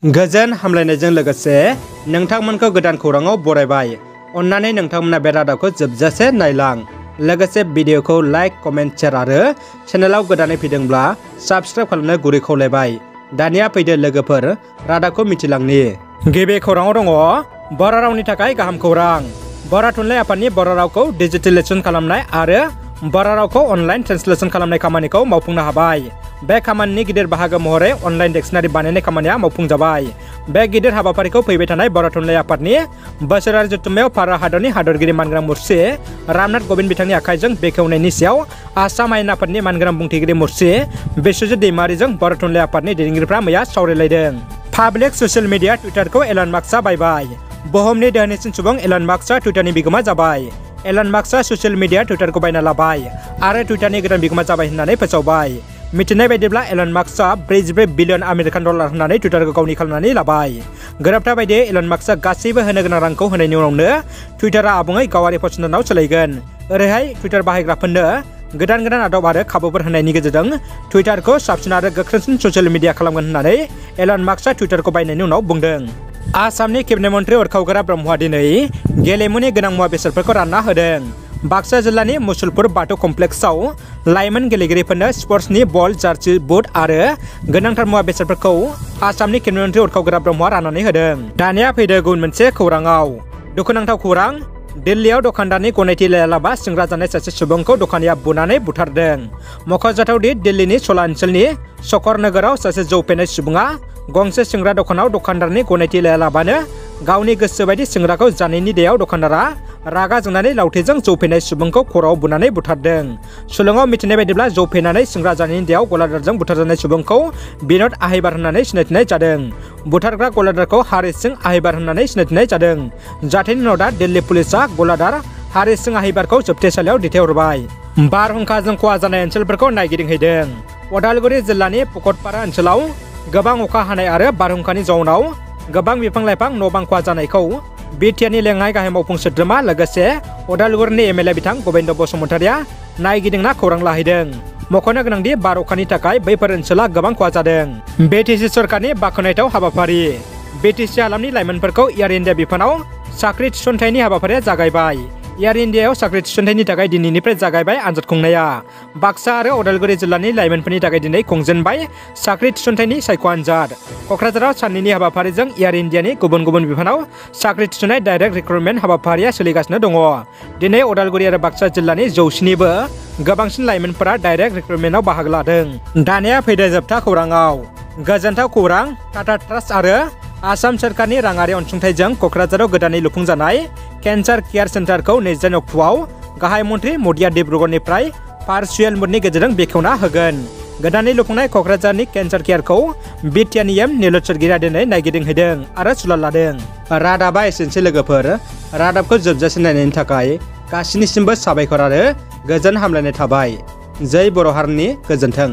गोजोन हामलायनायजों लोगोसे नोंथांमोनखौ गोदान खौराङाव बरायबाय। अन्नानै नोंथांमोना बे रादाबखौ जोबजासे नायलां। लोगोसे भिडिअखौ लाइक, कमेन्ट, शेयार आरो चेनेलाव गोदानै फैदोंब्ला साबस्क्राइब खालामनो गुरै खावलायबाय। दानिया फैदो लोगोफोर रादाबखौ मिथिलांनि। गिबि खौराङाव दङ बर' रावनि थाखाय गाहाम खौरां। बर' थुनलाइ आफादनि बर' रावखौ डिजिटेलाइजेसन खालामनाय आरो बर' रावखौ अनलाइन ट्रेन्सलेसन खालामनाय खामानिखौ मावफुंनो हाबाय। बे खामानिनि गिदिर बाहागो महरै अनलाइन डिक्सनारि बानायनाय खामानिया मावफुंजाबाय। बे गिदिर हाबाफारिखौ फैबाय थानाय बर' थुनलाइ आफादनि बोसोरारि जथुम्मायाव भारत हादरनि हादरगिरि मानगोनां मुरसि रामनाथ क'विंद बिथांनि आखाइजों बेखेवनायनि सायाव आसाम आयेन आफादनि मानगोनां बुंथिगिरि मुरसि बिश्वजित दैमारिजों बर' थुनलाइ आफादनि दैदेनगिरिफ्रा मैया सावरायलायदों। पाब्लिक ससियेल मिडिया टुइटारखौ एलन मास्कआ बायबाय। बुहुमनि धोनिसिन सुबुं एलन मास्कआ टुइटारनि बिगोमा जाबाय। एलन मास्कआ ससियेल मिडिया टुइटारखौ बायना लाबाय आरो टुइटारनि गोदान बिगोमा जाबाय होननानै फोसावबाय। मिथिनाय बायदिब्ला एलन मास्कआ 44 बिलियन आमेरिकान डलार होननानै टुइटारखौ गावनि खालामनानै लाबाय। गोरोबथा बायदियै एलन मास्कआ गासैबो होनो गोनां रांखौ होनायनि उनावनो टुइटारा आबुङै गावारि फसंथानाव सोलायगोन। ओरैहाय टुइटार बाहायग्राफोरनो गोदान आदब आरो खाबुफोर होनायनि गेजेरजों टुइटारखौ साबसिन आरो गोख्रोंसिन ससियेल मिडिया खालामगोन होननानै एलन मास्कआ टुइटारखौ बायनायनि उनाव बुंदों। आसामनि केबिनेट मन्थ्रि उरखावगोरा ब्रह्मआ दिनै गेलेमुनि गोनां मुवा बेसादफोरखौ रानना होदों। बाक्सा जिल्लानि मुसलपुर बाथौ कमप्लेक्सआव लाइमोन गेलेगिरिफोरनो स्पर्ट्सनि बल, जार्सि, बुट आरो गोनांथार मुवा बेसादफोरखौ आसामनि केबिनेट मन्थ्रि उरखावगोरा ब्रह्मआ राननानै होदों। दानिया फैदो गुबुन मोनसे खौराङाव। दुखुनांथाव खौरां, दिल्लीयाव दखानदारनि गनायथि लायालाबा सिंग्रा जानाय सासे सुबुंखौ दखानिया बुनानै बुथारदों। मख'जाथावदि दिल्लीनि सला ओनसोलनि सकर नोगोराव सासे जौ फेनाय सुबुङा गंसे सिंग्रा दखानाव दखानदारनि गनायथि लायालाबानो गावनि गोसो बायदि सिंग्राखौ जानायनि दैयाव दखानदारा रागा जोंनानै लावथिजों जौ फेनाय सुबुंखौ खर'आव बुनानै बुथारदों। सुलुङाव मिथिनाय बायदिब्ला जौ फेनानै सिंग्रा जानायनि दैयाव गलादारजों बुथारजानाय सुबुंखौ बिन'द आहिबार होननानै सिनायथिनाय जादों। बुथारग्रा गलादारखौ हारि सिं आहिबार होननानै सिनायथिनाय जादों। जाथायनि उनाव दा दिल्ली पुलिसआ गलादार हारि सिं आहिबारखौ जोबथेसालियाव दैथायहरबाय। बारहुंखाजों खहा जानाय ओनसोलफोरखौ नायगिदिंहैदों। उदालगुरि जिल्लानि पकटपारा ओनसोलाव गोबां अखा हानाय आरो बारहुंखानि जाउनाव गोबां बिफां-लाइफां न'-बां खहा जानायखौ बिटिआरनि लेङाइ गाहाय मावफुं सोद्रोमा लोगोसे उदालगुरिनि एमएलए बिथां गबिन्द बसुमतारिया नायगिदिंना खौरां लाहैदों। मख'नो गोनांदि बार अखानि थाखाय बैफोर ओनसोला गोबां खहा जादों। बिटिसि सरकारनि बाख्नायथाव हाबाफारि। बिटिसि हालामनि लाइमोनफोरखौ एयार इन्डिया बिफानाव साख्रि थिसनथायनि हाबाफारिया जागायबाय। एयार इन्डियायाव साख्रि थिसनथायनि थाखाय दिनैनिफ्राय जागायबाय आनजाद खुंनाया। बाक्सा आरो उदालगुरि जिल्लानि लाइमोनफोरनि थाखाय दिनै खुंजेनबाय साख्रि थिसनथायनि सायख' आनजाद। क'क्राझाराव साननैनि हाबाफारिजों एयार इन्डियानि गुबुन गुबुन बिफानाव साख्रि थिसननाय डाइरेक्ट रिक्रुटमेन्ट हाबाफारिया सोलिगासिनो दङ। दिनै उदालगुरि आरो बाक्सा जिल्लानि 100निबो गोबांसिन लाइमोनफोरा डाइरेक्ट रिक्रुटमेन्टआव बाहागो लादों। दानिया फैदो जोबथा खौराङाव। गोजोनथाव खौरां, टाटा ट्रास्ट आरो आसाम सोरखारनि राङारि अनसुंथाइजों क'क्राझाराव गोदानै लुफुंजानाय केन्सार केयार सेन्टारखौ 29 अक्ट'आव गाहाय मन्थ्रि मदिया डिब्रुगड़निफ्राय भार्चुएल मुडनि गेजेरजों बेखेवना होगोन। गोदानै लुफुंनाय क'क्राझारनि केन्सार केयारखौ बिटिआरनि निलय सरगिरिया दिनै नायगिदिंहैदों आरो सुलाद लादों। रादाबा एसेनोसै लोगोफोर। रादाबखौ जोबजासे नायनायनि थाखाय गासिनिसिमबो साबायखर आरो गोजोन हामलायनाय थाबाय। जै बर' हारिनि गोजोन्थों।